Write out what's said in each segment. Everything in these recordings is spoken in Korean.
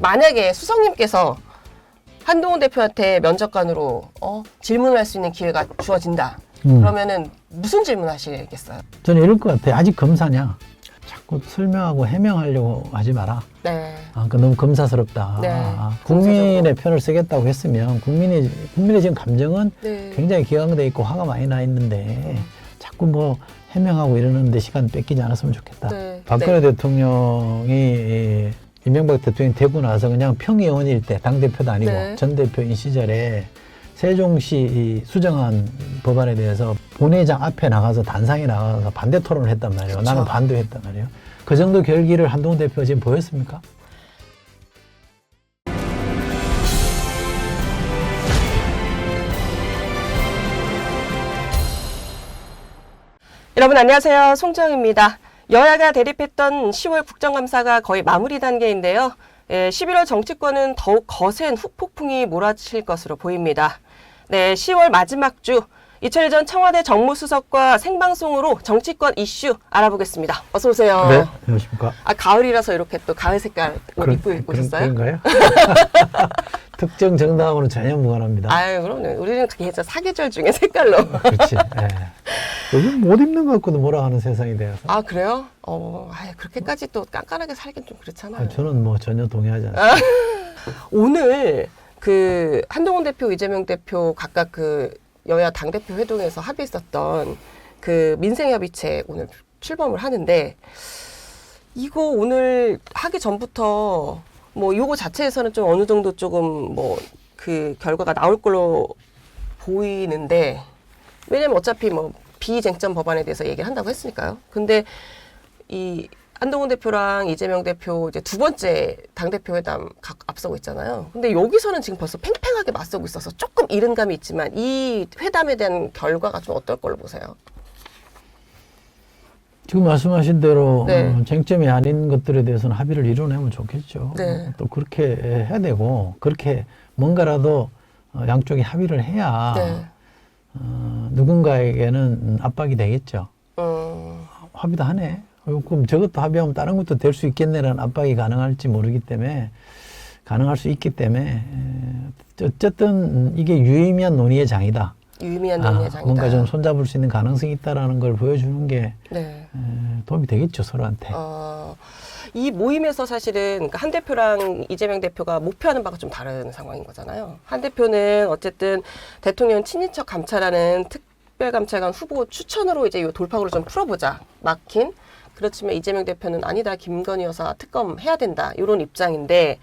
만약에 수석님께서 한동훈 대표한테 면접관으로 질문할 수 있는 기회가 주어진다. 그러면은 무슨 질문 하시겠어요? 저는 이럴 것 같아요. 아직 검사냐? 자꾸 설명하고 해명하려고 하지 마라. 네. 그러니까 너무 검사스럽다. 네. 국민의 편을 쓰겠다고 했으면 국민의 지금 감정은 네. 굉장히 기강돼 있고 화가 많이 나 있는데 자꾸 뭐 해명하고 이러는데 시간 뺏기지 않았으면 좋겠다. 네. 박근혜 대통령이 이명박 대통령이 되고 나서 그냥 평의원일 때 당대표도 아니고 네. 전 대표인 시절에 세종시 수정안 법안에 대해서 본회의장 앞에 나가서 단상에 나가서 반대 토론을 했단 말이에요. 그렇죠. 나는 반대했단 말이에요. 그 정도 결기를 한동훈 대표가 지금 보였습니까? 여러분 안녕하세요. 송정입니다. 여야가 대립했던 10월 국정감사가 거의 마무리 단계인데요. 11월 정치권은 더욱 거센 후폭풍이 몰아칠 것으로 보입니다. 네, 10월 마지막 주 이철 전 청와대 정무수석과 생방송으로 정치권 이슈 알아보겠습니다. 어서 오세요. 네, 안녕하십니까. 가을이라서 이렇게 또 가을 색깔 옷 입고 오셨어요? 그런가요? 특정 정당하고는 전혀 무관합니다. 아유, 그럼요. 우리는 그게 진짜 사계절 중에 색깔로. 그렇지. 네. 요즘 못 입는 것 갖고도 뭐라 하는 세상이 되어서. 아, 그래요? 그렇게까지 또 깐깐하게 살긴 좀 그렇잖아요. 저는 뭐 전혀 동의하지 않습니다. 오늘 한동훈 대표, 이재명 대표 각각 여야 당대표 회동에서 합의했었던 민생협의체 오늘 출범을 하는데 이거 오늘 하기 전부터 뭐 요거 자체에서는 좀 어느 정도 조금 결과가 나올 걸로 보이는데 왜냐면 어차피 비쟁점 법안에 대해서 얘기를 한다고 했으니까요. 근데 이 한동훈 대표랑 이재명 대표 이제 두 번째 당대표 회담 앞서고 있잖아요. 근데 여기서는 지금 벌써 팽팽하게 맞서고 있어서 조금 이른 감이 있지만 이 회담에 대한 결과가 좀 어떨 걸로 보세요? 지금 말씀하신 대로 네. 쟁점이 아닌 것들에 대해서는 합의를 이뤄내면 좋겠죠. 네. 또 그렇게 해야 되고 그렇게 뭔가라도 양쪽이 합의를 해야 네. 누군가에게는 압박이 되겠죠. 합의도 하네. 그럼 저것도 합의하면 다른 것도 될 수 있겠네라는 압박이 가능할 수 있기 때문에 어쨌든 이게 유의미한 논의의 장이다. 유의미한 논의의 장이다. 뭔가 좀 손잡을 수 있는 가능성이 있다라는 걸 보여주는 게 네. 도움이 되겠죠, 서로한테. 이 모임에서 사실은 한 대표랑 이재명 대표가 목표하는 바가 좀 다른 상황인 거잖아요. 한 대표는 어쨌든 대통령 친인척 감찰하는 특별감찰관 후보 추천으로 이제 이 돌파구를 좀 풀어보자. 막힌. 그렇지만 이재명 대표는 아니다. 김건희 여사 특검 해야 된다. 이런 입장인데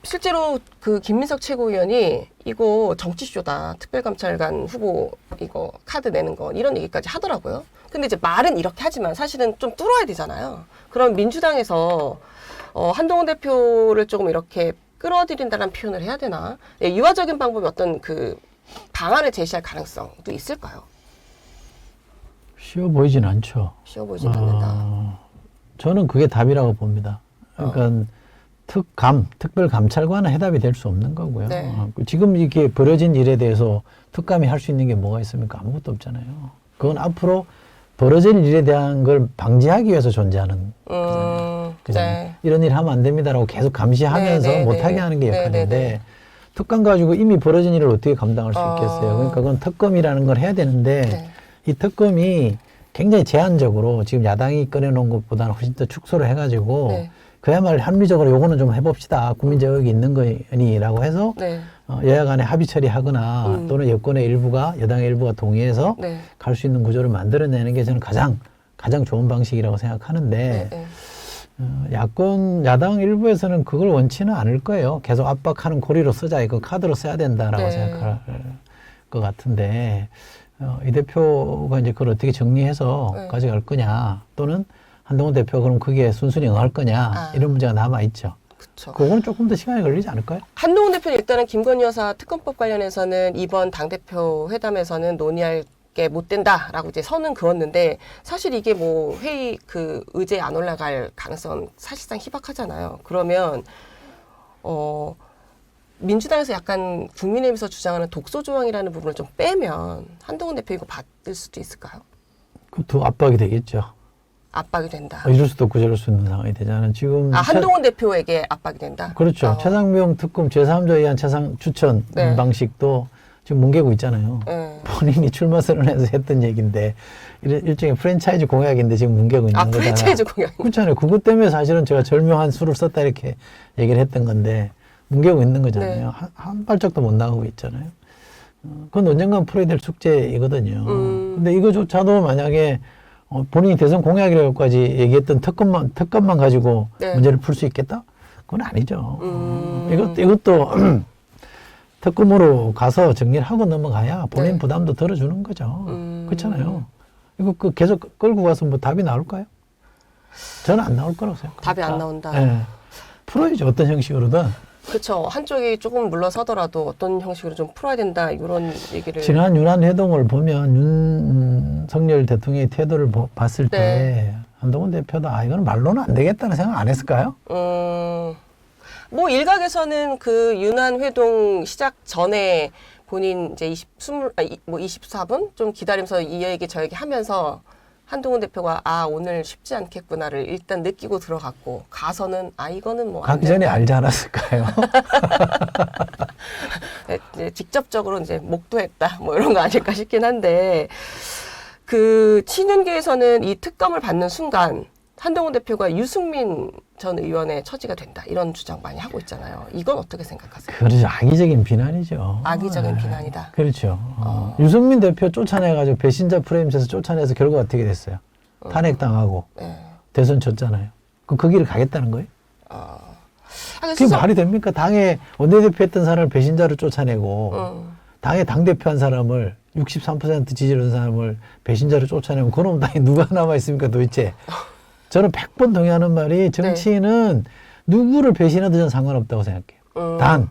실제로 김민석 최고위원이 이거 정치쇼다. 특별감찰관 후보 이거 카드 내는 거 이런 얘기까지 하더라고요. 근데 이제 말은 이렇게 하지만 사실은 좀 뚫어야 되잖아요. 그럼 민주당에서 한동훈 대표를 조금 이렇게 끌어들인다는 표현을 해야 되나? 네, 유화적인 방법이 어떤 방안을 제시할 가능성도 있을까요? 쉬워 보이진 않죠. 쉬워 보이진 않는다. 저는 그게 답이라고 봅니다. 그러니까 특별감찰관은 해답이 될 수 없는 거고요. 네. 지금 이렇게 벌어진 일에 대해서 특감이 할 수 있는 게 뭐가 있습니까? 아무것도 없잖아요. 그건 앞으로 벌어질 일에 대한 걸 방지하기 위해서 존재하는 거잖아요. 네. 이런 일 하면 안 됩니다라고 계속 감시하면서 네, 네, 못하게 네. 하는 게 역할인데 네. 특감 가지고 이미 벌어진 일을 어떻게 감당할 수 있겠어요. 그러니까 그건 특검이라는 걸 해야 되는데 네. 이 특검이 굉장히 제한적으로 지금 야당이 꺼내놓은 것보다는 훨씬 더 축소를 해가지고 네. 그야말로 합리적으로 요거는 좀 해봅시다. 국민 저격이 있는 거니라고 해서 네. 여야 간에 합의 처리하거나 또는 여권의 일부가 여당의 일부가 동의해서 네. 갈 수 있는 구조를 만들어내는 게 저는 가장 좋은 방식이라고 생각하는데 네. 야당 일부에서는 그걸 원치는 않을 거예요. 계속 압박하는 고리로 쓰자, 이거 카드로 써야 된다라고 네. 생각할 것 같은데 이 대표가 이제 그걸 어떻게 정리해서 네. 가져갈 거냐, 또는 한동훈 대표가 그럼 그게 순순히 응할 거냐, 이런 문제가 남아있죠. 그쵸. 그거는 조금 더 시간이 걸리지 않을까요? 한동훈 대표는 일단은 김건희 여사 특검법 관련해서는 이번 당대표 회담에서는 논의할 게 못 된다라고 이제 선은 그었는데 사실 이게 회의 의제에 안 올라갈 가능성은 사실상 희박하잖아요. 그러면 민주당에서 약간 국민의힘에서 주장하는 독소 조항이라는 부분을 좀 빼면 한동훈 대표 이거 받을 수도 있을까요? 그것도 압박이 되겠죠. 압박이 된다. 이럴 수도 없고 저럴 수 있는 상황이 되잖아요. 지금 한동훈 대표에게 압박이 된다. 그렇죠. 최상병 특검 제3자에 의한 추천 네. 방식도 지금 뭉개고 있잖아요. 네. 본인이 출마 선언해서 했던 얘기인데 일종의 프랜차이즈 공약인데 지금 뭉개고 있는 거잖아요. 프랜차이즈 공약. 그렇잖아요. 그것 때문에 사실은 제가 절묘한 수를 썼다 이렇게 얘기를 했던 건데 뭉개고 있는 거잖아요. 네. 한 발짝도 못 나가고 있잖아요. 그건 언젠간 풀어야 될 숙제이거든요. 근데 이거조차도 만약에 본인이 대선 공약이라고까지 얘기했던 특검만 가지고 네. 문제를 풀 수 있겠다? 그건 아니죠. 이것도 특검으로 가서 정리를 하고 넘어가야 본인 네. 부담도 덜어주는 거죠. 그렇잖아요. 이거 계속 끌고 가서 뭐 답이 나올까요? 저는 안 나올 거라고 생각합니다. 답이 안 나온다. 네. 풀어야죠. 어떤 형식으로든. 그렇죠. 한쪽이 조금 물러서더라도 어떤 형식으로 좀 풀어야 된다 이런 얘기를. 지난 유난 회동을 보면 윤석열 대통령의 태도를 봤을 때 네. 한동훈 대표도 이거는 말로는 안 되겠다는 생각 안 했을까요? 뭐 일각에서는 그 유난 회동 시작 전에 본인 이제 24분 좀 기다리면서 이 얘기 저 얘기 하면서 한동훈 대표가 오늘 쉽지 않겠구나를 일단 느끼고 들어갔고 가서는 이거는 뭐 안 가기 전에 된다. 알지 않았을까요? 이제 직접적으로 이제 목도했다 뭐 이런 거 아닐까 싶긴 한데 그 친윤계에서는 이 특검을 받는 순간 한동훈 대표가 유승민 전 의원의 처지가 된다 이런 주장 많이 하고 있잖아요. 이건 어떻게 생각하세요? 그렇죠. 악의적인 비난이죠. 악의적인 비난이다. 그렇죠. 유승민 대표 쫓아내가지고 배신자 프레임에서 쫓아내서 결과가 어떻게 됐어요? 탄핵당하고 네. 대선 졌잖아요. 그럼 그 길을 가겠다는 거예요? 그게 스스로- 말이 됩니까? 당에 원내대표 했던 사람을 배신자로 쫓아내고 당에 당대표 한 사람을 63% 지지를 한 사람을 배신자로 쫓아내면 그놈 당에 누가 남아있습니까 도대체? 저는 100번 동의하는 말이 정치인은 누구를 배신하든 저는 상관없다고 생각해요. 단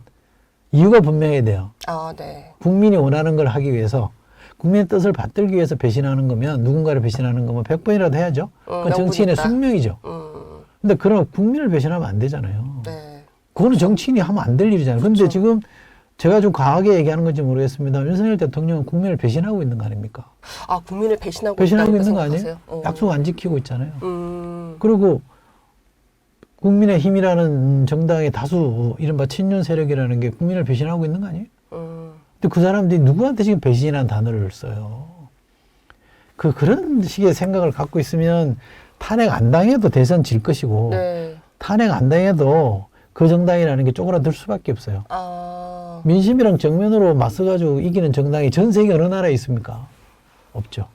이유가 분명해야 돼요. 네. 국민이 원하는 걸 하기 위해서 국민의 뜻을 받들기 위해서 배신하는 거면 누군가를 배신하는 거면 100번이라도 해야죠. 그건 정치인의 명분이 있다. 숙명이죠. 근데 그럼 국민을 배신하면 안 되잖아요. 네. 그거는 정치인이 하면 안 될 일이잖아요. 근데 지금 제가 좀 과하게 얘기하는 건지 모르겠습니다. 윤석열 대통령은 국민을 배신하고 있는 거 아닙니까? 국민을 배신하고 배신하고 있다고 있는 거 아니에요? 생각하세요? 약속 안 지키고 있잖아요. 음. 그리고 국민의힘이라는 정당의 다수 이른바 친윤 세력이라는 게 국민을 배신하고 있는 거 아니에요? 근데 그 사람들이 누구한테 지금 배신이라는 단어를 써요. 그런 식의 생각을 갖고 있으면 탄핵 안 당해도 대선 질 것이고 네. 탄핵 안 당해도 그 정당이라는 게 쪼그라들 수밖에 없어요. 민심이랑 정면으로 맞서가지고 이기는 정당이 전 세계 어느 나라에 있습니까? 없죠.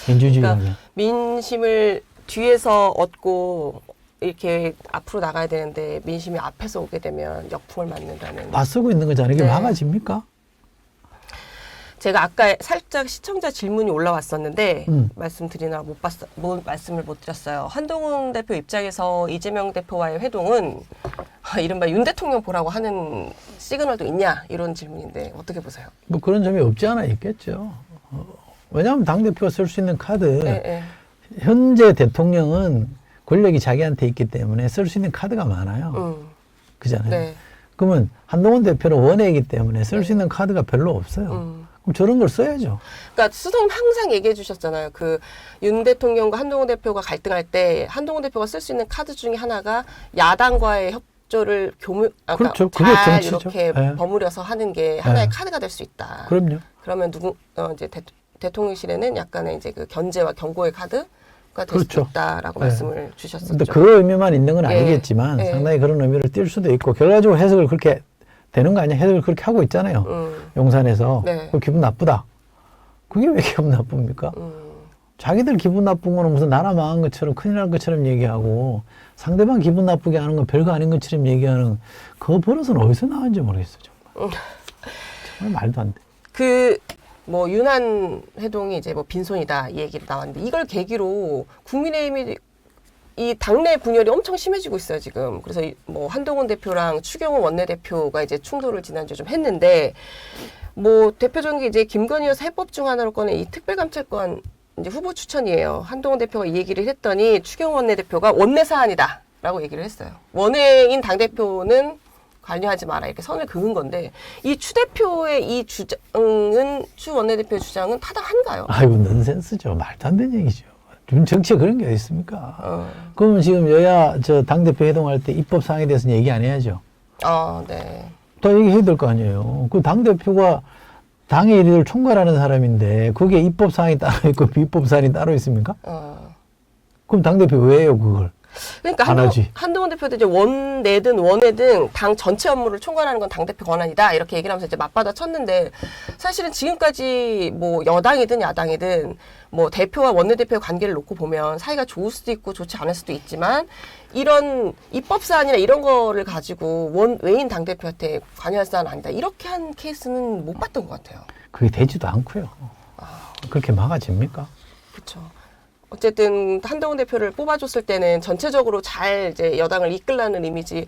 민주주의라면. 그러니까 민심을 뒤에서 얻고 이렇게 앞으로 나가야 되는데 민심이 앞에서 오게 되면 역풍을 맞는다는. 맞서고 있는 거잖아요. 이게 네. 막아집니까? 제가 아까 살짝 시청자 질문이 올라왔었는데 말씀드리느라 말씀을 못 드렸어요. 한동훈 대표 입장에서 이재명 대표와의 회동은 이른바 윤 대통령 보라고 하는 시그널도 있냐 이런 질문인데 어떻게 보세요? 뭐 그런 점이 없지 않아 있겠죠. 왜냐하면 당대표가 쓸 수 있는 카드, 네. 현재 대통령은 권력이 자기한테 있기 때문에 쓸 수 있는 카드가 많아요. 그잖아요. 네. 그러면 한동훈 대표는 원외이기 때문에 쓸 수 있는 카드가 별로 없어요. 그럼 저런 걸 써야죠. 그러니까 수석님 항상 얘기해 주셨잖아요. 그 윤 대통령과 한동훈 대표가 갈등할 때 한동훈 대표가 쓸 수 있는 카드 중에 하나가 야당과의 협조를 그렇죠. 그게 잘 정치죠. 이렇게 네. 버무려서 하는 게 하나의 네. 카드가 될 수 있다. 그럼요. 그러면 이제 대통령실에는 약간의 이제 그 견제와 경고의 카드가 될 그렇죠. 수도 있다라고 네. 말씀을 주셨었죠. 근데 그 의미만 있는 건 예. 아니겠지만 예. 상당히 그런 의미를 띌 수도 있고 결과적으로 해석을 그렇게 되는 거 아니야? 해석을 그렇게 하고 있잖아요. 용산에서. 네. 그럼 기분 나쁘다. 그게 왜 기분 나쁩니까? 자기들 기분 나쁜 거는 무슨 나라 망한 것처럼 큰일 난 것처럼 얘기하고 상대방 기분 나쁘게 하는 건 별거 아닌 것처럼 얘기하는 그 버릇은 어디서 나왔는지 모르겠어요. 정말 말도 안 돼. 뭐 유난 회동이 이제 뭐 빈손이다 이 얘기를 나왔는데 이걸 계기로 국민의힘이 이 당내 분열이 엄청 심해지고 있어요 지금. 그래서 뭐 한동훈 대표랑 추경호 원내대표가 이제 충돌을 지난주에 좀 했는데 뭐 대표적인 게 이제 김건희 여사 해법 중 하나로 꺼낸 이 특별감찰관 이제 후보 추천이에요. 한동훈 대표가 이 얘기를 했더니 추경호 원내대표가 원내 사안이다라고 얘기를 했어요. 원외인 당 대표는 관여하지 마라 이렇게 선을 그은 건데 이 추 대표의 이 주장은 추 원내대표의 주장은 타당한가요? 아이고 넌센스죠. 말도 안 되는 얘기죠. 지금 정치에 그런 게 어디 있습니까? 그러면 지금 여야 저 당대표 회동할 때 입법사항에 대해서는 얘기 안 해야죠. 네. 또 얘기해야 될 거 아니에요. 그 당대표가 당의 일을 총괄하는 사람인데 그게 입법사항이 따로 있고 비입법사항이 따로 있습니까? 그럼 당대표 왜 해요, 그걸? 그러니까 안 하지. 한동훈 대표도 이제 원내든 원외든 당 전체 업무를 총괄하는 건 당대표 권한이다 이렇게 얘기를 하면서 이제 맞받아 쳤는데 사실은 지금까지 뭐 여당이든 야당이든 뭐 대표와 원내대표의 관계를 놓고 보면 사이가 좋을 수도 있고 좋지 않을 수도 있지만 이런 입법 사안이나 이런 거를 가지고 외인 당대표한테 관여할 사안은 아니다 이렇게 한 케이스는 못 봤던 것 같아요. 그게 되지도 않고요. 그렇게 막아집니까? 그렇죠. 어쨌든 한동훈 대표를 뽑아줬을 때는 전체적으로 잘 이제 여당을 이끌라는 이미지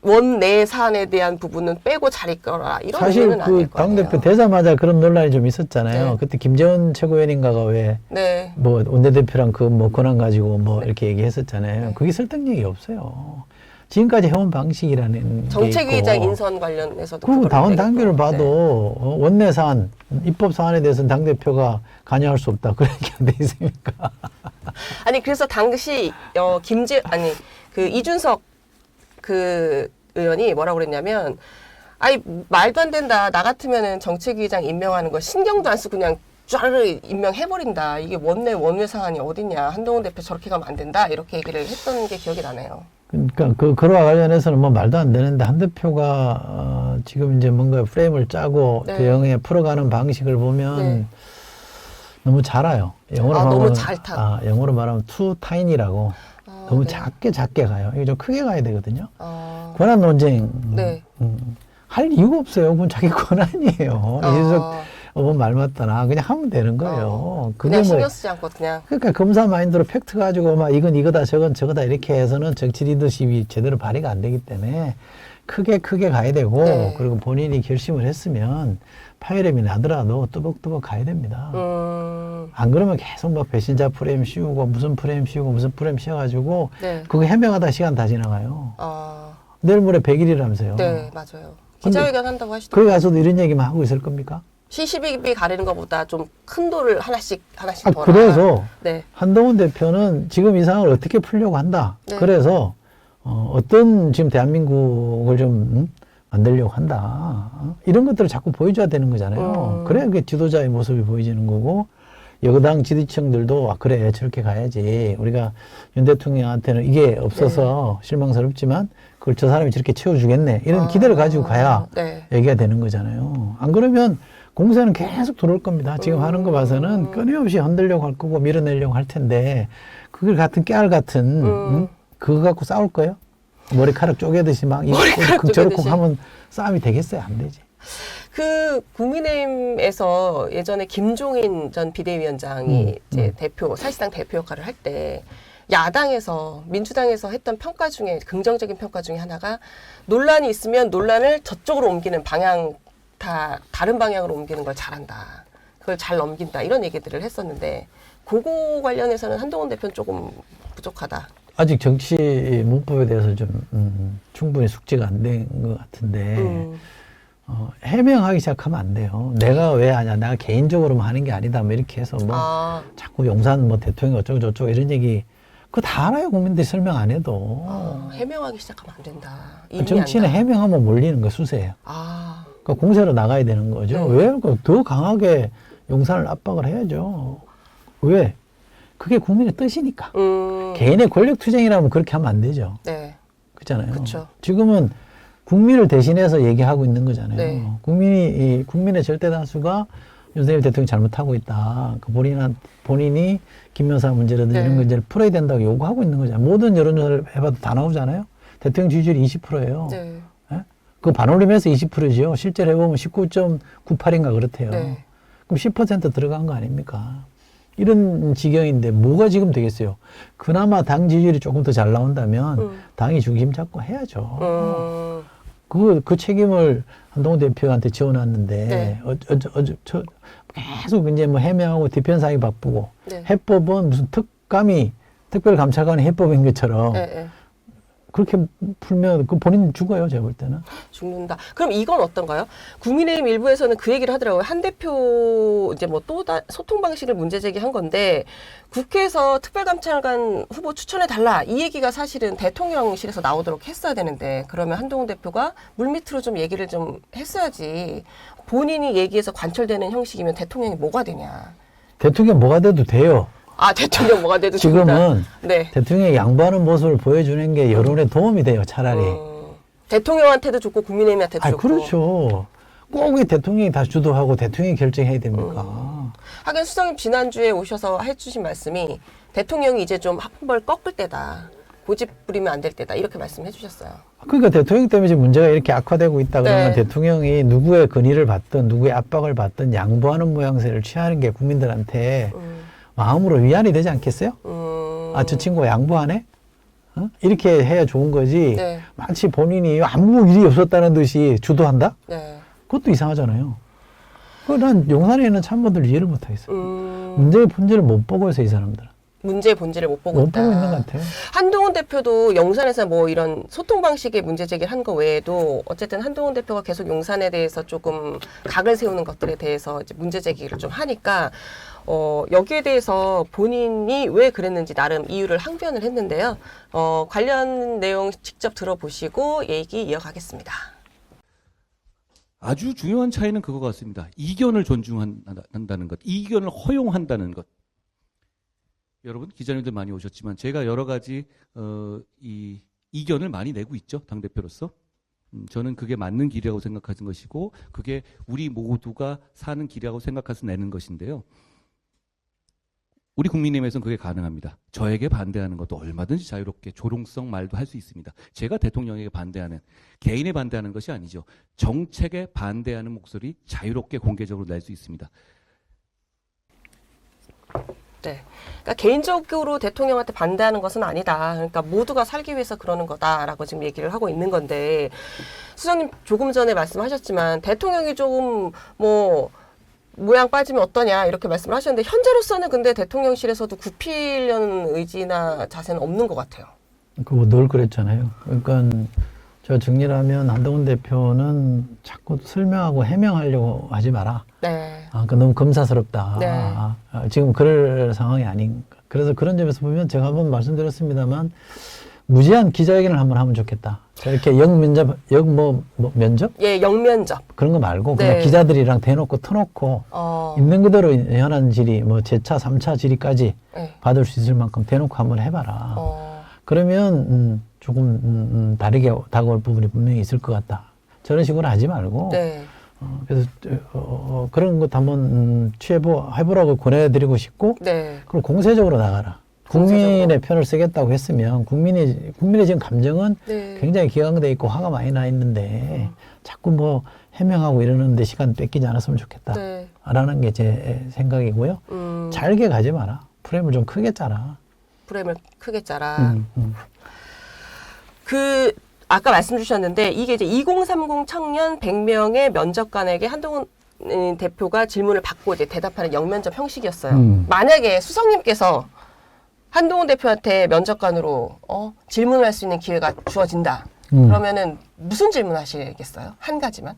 원내 사안에 대한 부분은 빼고 잘 이끌어라 이런 사실 의미는 아닐 그 거 아니에요. 당대표 되자마자 그런 논란이 좀 있었잖아요. 네. 그때 김재원 최고위원인가가 왜 네. 뭐 원내대표랑 그 뭐 권한 가지고 뭐 이렇게 얘기했었잖아요. 네. 그게 설득력이 없어요. 지금까지 해온 방식이라는 정책위의장 게 있고. 인선 관련해서도 그리고 그거를 당원 내겠고. 단계를 네. 봐도 원내 사안, 입법 사안에 대해서는 당대표가 관여할 수 없다. 그런 게 안 돼 있습니까? 아니 그래서 당시 그 이준석 그 의원이 뭐라고 그랬냐면 아니 말도 안 된다. 나 같으면은 정책위의장 임명하는 거 신경도 안 쓰고 그냥 쫙 임명해버린다. 이게 원외 사안이 어딨냐. 한동훈 대표 저렇게 가면 안 된다. 이렇게 얘기를 했던 게 기억이 나네요. 그러니까 그와 관련해서는 뭐 말도 안 되는데 한 대표가 지금 이제 뭔가 프레임을 짜고 네. 대응에 풀어가는 방식을 보면 네. 너무 잘 와요. 영어로 말하면 너무 잘 타. 영어로 말하면 too tiny라고 너무 네. 작게 가요. 이게 좀 크게 가야 되거든요. 권한 논쟁 네. 할 이유가 없어요. 그건 자기 권한이에요. 이준석 말 맞다나 그냥 하면 되는 거예요. 그냥 그게 신경 쓰지 않고 그냥. 그러니까 검사 마인드로 팩트 가지고 막 이건 이거다 저건 저거다 이렇게 해서는 정치 리더십이 제대로 발휘가 안 되기 때문에 크게 가야 되고 네. 그리고 본인이 결심을 했으면 파열음이 나더라도 뚜벅뚜벅 가야 됩니다. 안 그러면 계속 막 배신자 프레임 씌우고 무슨 프레임 씌워가지고 네. 그거 해명하다 시간 다 지나가요. 내일 모레 100일이라면서요. 네, 맞아요. 기자회견 한다고 거기 하시더라고요. 가서도 이런 얘기만 하고 있을 겁니까? 시시비비 가리는 것보다 좀 큰 돌을 하나씩 더 그래서 네. 한동훈 대표는 지금 이 상황을 어떻게 풀려고 한다. 네. 그래서 어떤 지금 대한민국을 좀 만들려고 한다. 이런 것들을 자꾸 보여줘야 되는 거잖아요. 그래야 그게 지도자의 모습이 보여지는 거고 여당 지지층들도 그래 저렇게 가야지. 우리가 윤 대통령한테는 이게 없어서 실망스럽지만 그걸 저 사람이 저렇게 채워주겠네. 이런 기대를 가지고 가야 네. 얘기가 되는 거잖아요. 안 그러면 공세는 계속 들어올 겁니다. 지금 하는 거 봐서는 끊임없이 흔들려고 할 거고 밀어내려고 할 텐데 그걸 같은 깨알 같은 그거 갖고 싸울 거예요? 머리카락 쪼개듯이 막 이거 저렇게 하면 싸움이 되겠어요? 안 되지. 그 국민의힘에서 예전에 김종인 전 비대위원장이 이제 사실상 대표 역할을 할 때 야당에서 민주당에서 했던 평가 중에 긍정적인 평가 중에 하나가 논란이 있으면 논란을 저쪽으로 옮기는 다른 방향으로 옮기는 걸 잘한다. 그걸 잘 넘긴다. 이런 얘기들을 했었는데 그거 관련해서는 한동훈 대표는 조금 부족하다. 아직 정치 문법에 대해서 좀 충분히 숙지가 안 된 것 같은데 해명하기 시작하면 안 돼요. 내가 왜 하냐, 내가 개인적으로만 하는 게 아니다, 뭐 이렇게 해서 뭐 자꾸 용산 뭐 대통령 어쩌고 저쩌고 이런 얘기 그거 다 알아요. 국민들이 설명 안 해도. 해명하기 시작하면 안 된다. 정치는 해명하면 몰리는 거 수세예요. 그러니까 공세로 나가야 되는 거죠. 왜? 더 강하게 용산을 압박을 해야죠. 왜? 그게 국민의 뜻이니까. 개인의 권력 투쟁이라면 그렇게 하면 안 되죠. 네. 그렇잖아요. 그쵸. 지금은 국민을 대신해서 얘기하고 있는 거잖아요. 네. 국민의 절대 다수가 윤석열 대통령이 잘못하고 있다. 본인이 김여사 문제라든지 네. 이런 문제를 풀어야 된다고 요구하고 있는 거잖아요. 모든 여론조사를 해봐도 다 나오잖아요. 대통령 지지율이 20%예요. 네. 그 반올림해서 20%죠. 실제로 해보면 19.98인가 그렇대요. 네. 그럼 10% 들어간 거 아닙니까? 이런 지경인데 뭐가 지금 되겠어요? 그나마 당 지지율이 조금 더 잘 나온다면 당이 중심 잡고 해야죠. 그 책임을 한동훈 대표한테 지어놨는데 네. 계속 이제 뭐 해명하고 뒤편사기 바쁘고 네. 해법은 무슨 특별감찰관의 해법인 것처럼 네. 그렇게 풀면 그 본인 죽어요, 제가 볼 때는. 죽는다. 그럼 이건 어떤가요? 국민의힘 일부에서는 그 얘기를 하더라고요. 한 대표 이제 뭐 또 소통 방식을 문제 제기한 건데 국회에서 특별감찰관 후보 추천해 달라 이 얘기가 사실은 대통령실에서 나오도록 했어야 되는데 그러면 한동훈 대표가 물밑으로 좀 얘기를 좀 했어야지. 본인이 얘기해서 관철되는 형식이면 대통령이 뭐가 되냐? 대통령 뭐가 돼도 돼요. 아, 대통령 뭐가 돼도 지금은 된다. 네. 대통령이 양보하는 모습을 보여주는 게 여론에 도움이 돼요, 차라리. 대통령한테도 좋고 국민의힘한테도 아, 좋고. 그렇죠. 꼭 이 대통령이 다 주도하고 대통령이 결정해야 됩니까? 하긴 수석님 지난주에 오셔서 해주신 말씀이 대통령이 이제 좀 한 벌 꺾을 때다. 고집 부리면 안 될 때다. 이렇게 말씀해 주셨어요. 그러니까 대통령 때문에 지금 문제가 이렇게 악화되고 있다 그러면 네. 대통령이 누구의 건의를 받든 누구의 압박을 받든 양보하는 모양새를 취하는 게 국민들한테 마음으로 위안이 되지 않겠어요? 아, 저 친구가 양보하네? 어? 이렇게 해야 좋은 거지. 네. 마치 본인이 아무 일이 없었다는 듯이 주도한다? 네. 그것도 이상하잖아요. 난 용산에 있는 참모들 이해를 못 하겠어요. 문제의 본질을 못 보고 있어, 이 사람들은. 문제의 본질을 못 보고 못 있다. 보고 있는 것 같아요. 한동훈 대표도 용산에서 뭐 이런 소통 방식의 문제 제기를 한 거 외에도 어쨌든 한동훈 대표가 계속 용산에 대해서 조금 각을 세우는 것들에 대해서 이제 문제 제기를 좀 하니까 여기에 대해서 본인이 왜 그랬는지 나름 이유를 항변을 했는데요. 관련 내용 직접 들어보시고 얘기 이어가겠습니다. 아주 중요한 차이는 그거 같습니다. 이견을 존중한다는 것, 이견을 허용한다는 것. 여러분 기자님들 많이 오셨지만 제가 여러 가지 이 이견을 많이 내고 있죠, 당대표로서. 저는 그게 맞는 길이라고 생각하는 것이고 그게 우리 모두가 사는 길이라고 생각해서 내는 것인데요. 우리 국민의힘에서는 그게 가능합니다. 저에게 반대하는 것도 얼마든지 자유롭게 조롱성 말도 할 수 있습니다. 제가 대통령에게 반대하는, 개인에 반대하는 것이 아니죠. 정책에 반대하는 목소리 자유롭게 공개적으로 낼 수 있습니다. 네. 그러니까 개인적으로 대통령한테 반대하는 것은 아니다. 그러니까 모두가 살기 위해서 그러는 거다라고 지금 얘기를 하고 있는 건데 수석님 조금 전에 말씀하셨지만 대통령이 조금 뭐 모양 빠지면 어떠냐 이렇게 말씀을 하셨는데 현재로서는 근데 대통령실에서도 굽히려는 의지나 자세는 없는 것 같아요. 그거 늘 그랬잖아요. 그러니까 저 정리를 하면 한동훈 대표는 자꾸 설명하고 해명하려고 하지 마라. 네. 아, 그 너무 검사스럽다. 네. 지금 그럴 상황이 아닌가. 그래서 그런 점에서 보면 제가 한번 말씀드렸습니다만 무제한 기자회견을 한번 하면 좋겠다. 이렇게 영면접, 면접? 예, 영면접. 그런 거 말고 네. 그냥 기자들이랑 대놓고 터놓고 있는 그대로 현안 질의, 뭐 제 차, 3차 질의까지 네. 받을 수 있을 만큼 대놓고 한번 해봐라. 그러면 조금 다르게 다가올 부분이 분명히 있을 것 같다. 저런 식으로 하지 말고 네. 그래서 그런 것도 한번 해보라고 권해드리고 싶고 네. 그리고 공세적으로 나가라. 국민의 편을 쓰겠다고 했으면 국민의 지금 감정은 네. 굉장히 기강돼 있고 화가 많이 나 있는데 자꾸 뭐 해명하고 이러는데 시간 뺏기지 않았으면 좋겠다. 네. 라는 게 제 생각이고요. 잘게 가지 마라. 프레임을 좀 크게 짜라. 프레임을 크게 짜라. 아까 말씀 주셨는데 이게 이제 2030 청년 100명의 면접관에게 한동훈 대표가 질문을 받고 이제 대답하는 영면접 형식이었어요. 만약에 수석님께서 한동훈 대표한테 면접관으로 질문을 할 수 있는 기회가 주어진다. 그러면은 무슨 질문 하시겠어요? 한 가지만?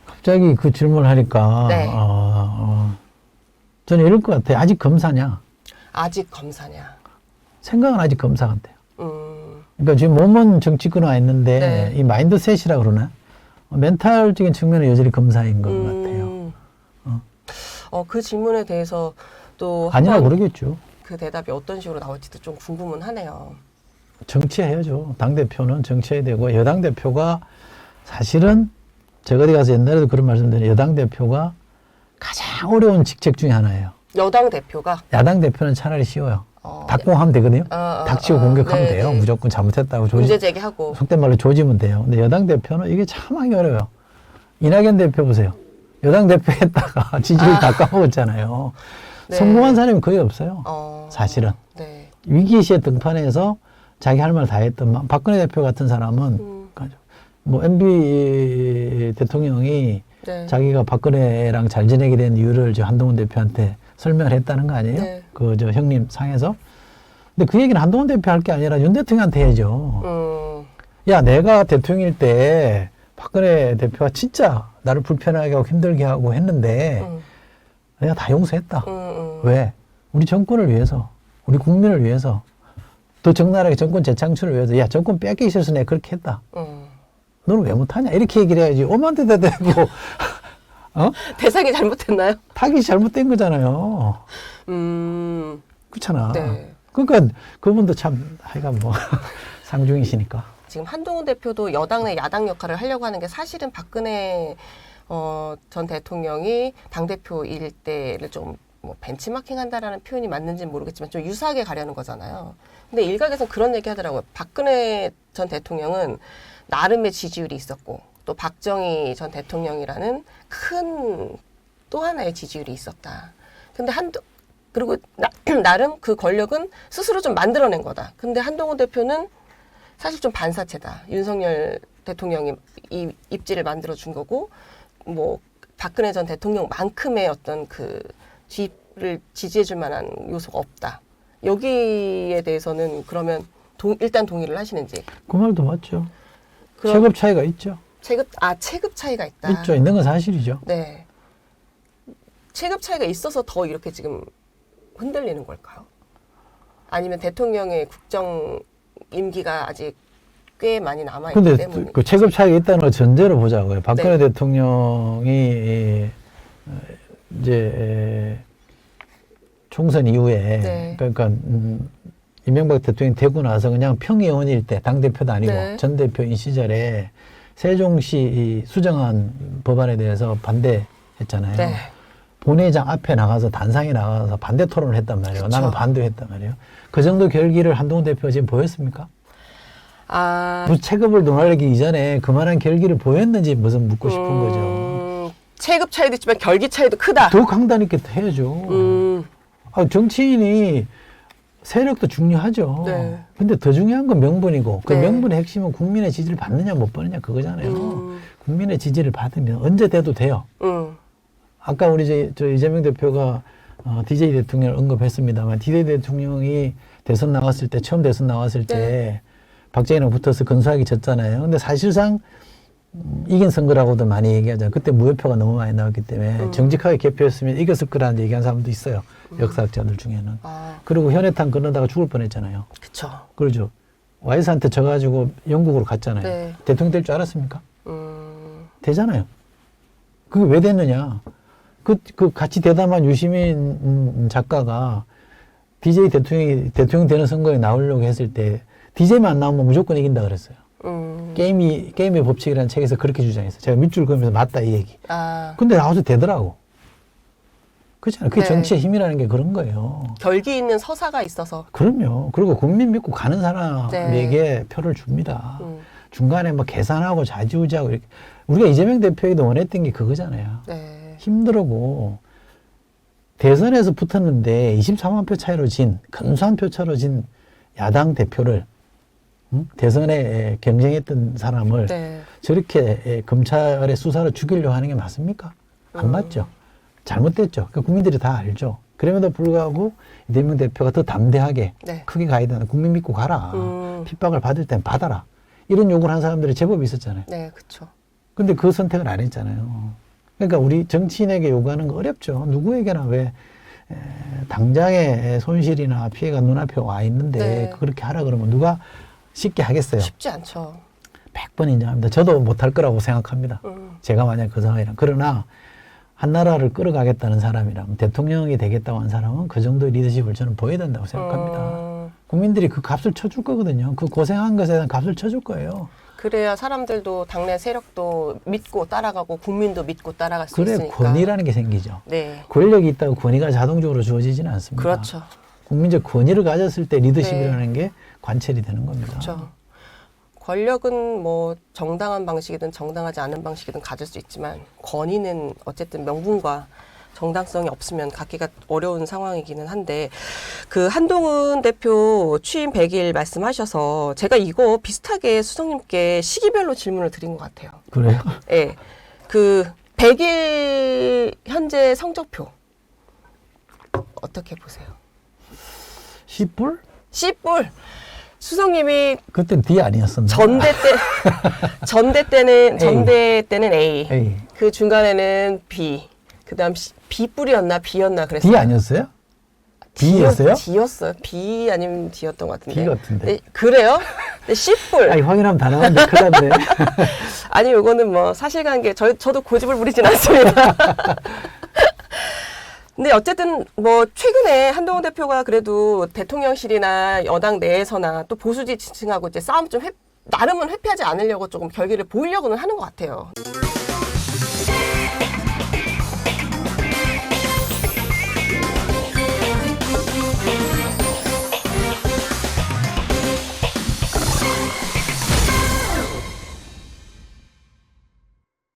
갑자기 그 질문을 하니까 네. 저는 이럴 것 같아요. 아직 검사냐? 아직 검사냐? 생각은 아직 검사 같아요. 음. 그러니까 지금 몸은 정치권에 와 있는데 네. 이 마인드셋이라 그러나 멘탈적인 측면은 여전히 검사인 것 같아요. 그 질문에 대해서 또 아니라고 한번 그러겠죠. 그 대답이 어떤 식으로 나올지도 좀 궁금은 하네요. 정치해야죠. 당대표는 정치해야 되고 여당 대표가 사실은 제가 어디 가서 옛날에도 그런 말씀드렸는데 여당 대표가 가장 어려운 직책 중에 하나예요. 여당 대표가? 야당 대표는 차라리 쉬워요. 닥공하면 되거든요. 닥치고 공격하면 돼요. 네. 무조건 잘못했다고 문제 제기하고. 속된 말로 조지면 돼요. 근데 여당 대표는 이게 참 하기 어려워요. 이낙연 대표 보세요. 여당 대표 했다가 지지율 다 까먹었잖아요. 네. 성공한 사람이 거의 없어요. 사실은. 네. 위기 시에 등판해서 자기 할 말 다 했던 박근혜 대표 같은 사람은 뭐 MB 대통령이 네. 자기가 박근혜랑 잘 지내게 된 이유를 저 한동훈 대표한테 설명을 했다는 거 아니에요? 네. 그 저 형님 상에서. 근데 그 얘기는 한동훈 대표 할 게 아니라 윤 대통령한테 해야죠. 야, 내가 대통령일 때 박근혜 대표가 진짜 나를 불편하게 하고 힘들게 하고 했는데 내가 다 용서했다. 왜? 우리 정권을 위해서, 우리 국민을 위해서, 더 적나라하게 정권 재창출을 위해서, 야, 정권 뺏기 싫어서 내가 그렇게 했다. 너는 왜 못하냐? 이렇게 얘기를 해야지. 오만 대대 대고, 어? 대상이 잘못됐나요? 타깃이 잘못된 거잖아요. 그렇잖아. 네. 그러니까 그분도 참 하여간 뭐 상중이시니까. 지금 한동훈 대표도 여당 내 야당 역할을 하려고 하는 게 사실은 박근혜 전 대통령이 당대표일 때를 좀 뭐 벤치마킹 한다라는 표현이 맞는지는 모르겠지만 좀 유사하게 가려는 거잖아요. 근데 일각에서는 그런 얘기 하더라고요. 박근혜 전 대통령은 나름의 지지율이 있었고 또 박정희 전 대통령이라는 큰 또 하나의 지지율이 있었다. 근데 그리고 나름 그 권력은 스스로 좀 만들어낸 거다. 근데 한동훈 대표는 사실 좀 반사체다. 윤석열 대통령이 이 입지를 만들어준 거고, 뭐, 박근혜 전 대통령만큼의 어떤 그 지지를 지지해줄 만한 요소가 없다. 여기에 대해서는 그러면 일단 동의를 하시는지. 그 말도 맞죠. 체급 차이가 있죠. 체급 차이가 있다. 있죠. 있는 건 사실이죠. 네. 체급 차이가 있어서 더 이렇게 지금 흔들리는 걸까요? 아니면 대통령의 국정 임기가 아직 꽤 많이 남아있기 근데 때문에. 그 체급 차이가 있다는 걸 전제로 보자고요. 박근혜 네. 대통령이 이제 총선 이후에 네. 그러니까 이명박 대통령이 되고 나서 그냥 평의원일 때 당대표도 아니고 네. 전 대표인 시절에 세종시 이 수정안 법안에 대해서 반대했잖아요. 네. 본회의장 앞에 나가서 단상에 나가서 반대 토론을 했단 말이에요. 그쵸. 나는 반대했단 말이에요. 그 정도 결기를 한동훈 대표가 지금 보였습니까? 체급을 논하기 이전에 그만한 결기를 보였는지 무슨 묻고 싶은 거죠. 체급 차이도 있지만 결기 차이도 크다. 더 강단 있게 해야죠. 정치인이 세력도 중요하죠. 네. 근데 더 중요한 건 명분이고 그 네. 명분의 핵심은 국민의 지지를 받느냐 못 받느냐 그거잖아요. 국민의 지지를 받으면 언제 돼도 돼요. 아까 우리 저 이재명 대표가 DJ 대통령을 언급했습니다만 DJ 대통령이 대선 나갔을 때 처음 대선 나왔을 때 네. 박정희랑 붙어서 근소하게 졌잖아요. 근데 사실상 이긴 선거라고도 많이 얘기하잖아요. 그때 무효표가 너무 많이 나왔기 때문에 정직하게 개표했으면 이겼을 거라는 얘기한 사람도 있어요. 역사학자들 중에는. 그리고 현해탄 건너다가 죽을 뻔했잖아요. 그쵸. 그러죠. 와이스한테 져가지고 영국으로 갔잖아요. 네. 대통령 될 줄 알았습니까? 되잖아요. 그게 왜 됐느냐? 그 같이 대담한 유시민 작가가 DJ 대통령 되는 선거에 나오려고 했을 때 DJ만 안 나오면 무조건 이긴다 그랬어요. 게임의 법칙이라는 책에서 그렇게 주장했어요. 제가 밑줄 그으면서 맞다 이 얘기. 근데 나와서 되더라고. 그렇잖아요. 그게 네. 정치의 힘이라는 게 그런 거예요. 결기 있는 서사가 있어서. 그럼요. 그리고 국민 믿고 가는 사람에게 표를 줍니다. 중간에 뭐 계산하고 좌지우지하고 이렇게. 우리가 이재명 대표에게도 원했던 게 그거잖아요. 네. 힘들고 대선에서 붙었는데 24만 표 차이로 근소한 표 차로 진 야당 대표를 대선에 경쟁했던 사람을 네. 저렇게 검찰의 수사로 죽이려고 하는 게 맞습니까? 안 맞죠. 잘못됐죠. 그러니까 국민들이 다 알죠. 그럼에도 불구하고 이재명 대표가 더 담대하게 네. 크게 가야 된다. 국민 믿고 가라. 핍박을 받을 땐 받아라. 이런 요구를 한 사람들이 제법 있었잖아요. 네, 그쵸. 근데 그 선택을 안 했잖아요. 그러니까 우리 정치인에게 요구하는 거 어렵죠. 누구에게나 왜 당장의 손실이나 피해가 눈앞에 와 있는데 네. 그렇게 하라 그러면 누가 쉽게 하겠어요. 쉽지 않죠. 100번 인정합니다. 저도 못할 거라고 생각합니다. 제가 만약 그 상황이랑. 그러나 한 나라를 끌어가겠다는 사람이라면 대통령이 되겠다고 한 사람은 그 정도의 리더십을 저는 보여야 된다고 생각합니다. 국민들이 그 값을 쳐줄 거거든요. 그 고생한 것에 대한 값을 쳐줄 거예요. 그래야 사람들도 당내 세력도 믿고 따라가고 국민도 믿고 따라갈 수 그래 있으니까. 권위라는 게 생기죠. 네. 권력이 있다고 권위가 자동적으로 주어지지는 않습니다. 그렇죠. 국민적 권위를 가졌을 때 리더십이라는 게 관철이 되는 겁니다. 그렇죠. 권력은 뭐 정당한 방식이든 정당하지 않은 방식이든 가질 수 있지만 권위는 어쨌든 명분과 정당성이 없으면 갖기가 어려운 상황이기는 한데 그 한동훈 대표 취임 100일 말씀하셔서 제가 이거 비슷하게 수석님께 시기별로 질문을 드린 것 같아요. 그래요? 예. 그 100일 현재 성적표 어떻게 보세요? 10불? C뿔. 수석님이 그때는 D 아니었었나? 전대 때는 A. A. 그 중간에는 B. 그다음 B뿔이었나 B였나 그랬어요. D 아니었어요? B였어요? D였어요. B 아니면 D였던 것 같은데. D 같은데. 네, 그래요? 근데 C뿔. 아니, 확인하면 다 나왔는데 큰일 났네. 아니, 이거는 뭐 사실관계, 저도 고집을 부리진 않습니다. 근데 어쨌든 뭐 최근에 한동훈 대표가 그래도 대통령실이나 여당 내에서나 또 보수 지지층하고 이제 싸움 좀 나름은 회피하지 않으려고 조금 결기를 보이려고는 하는 것 같아요.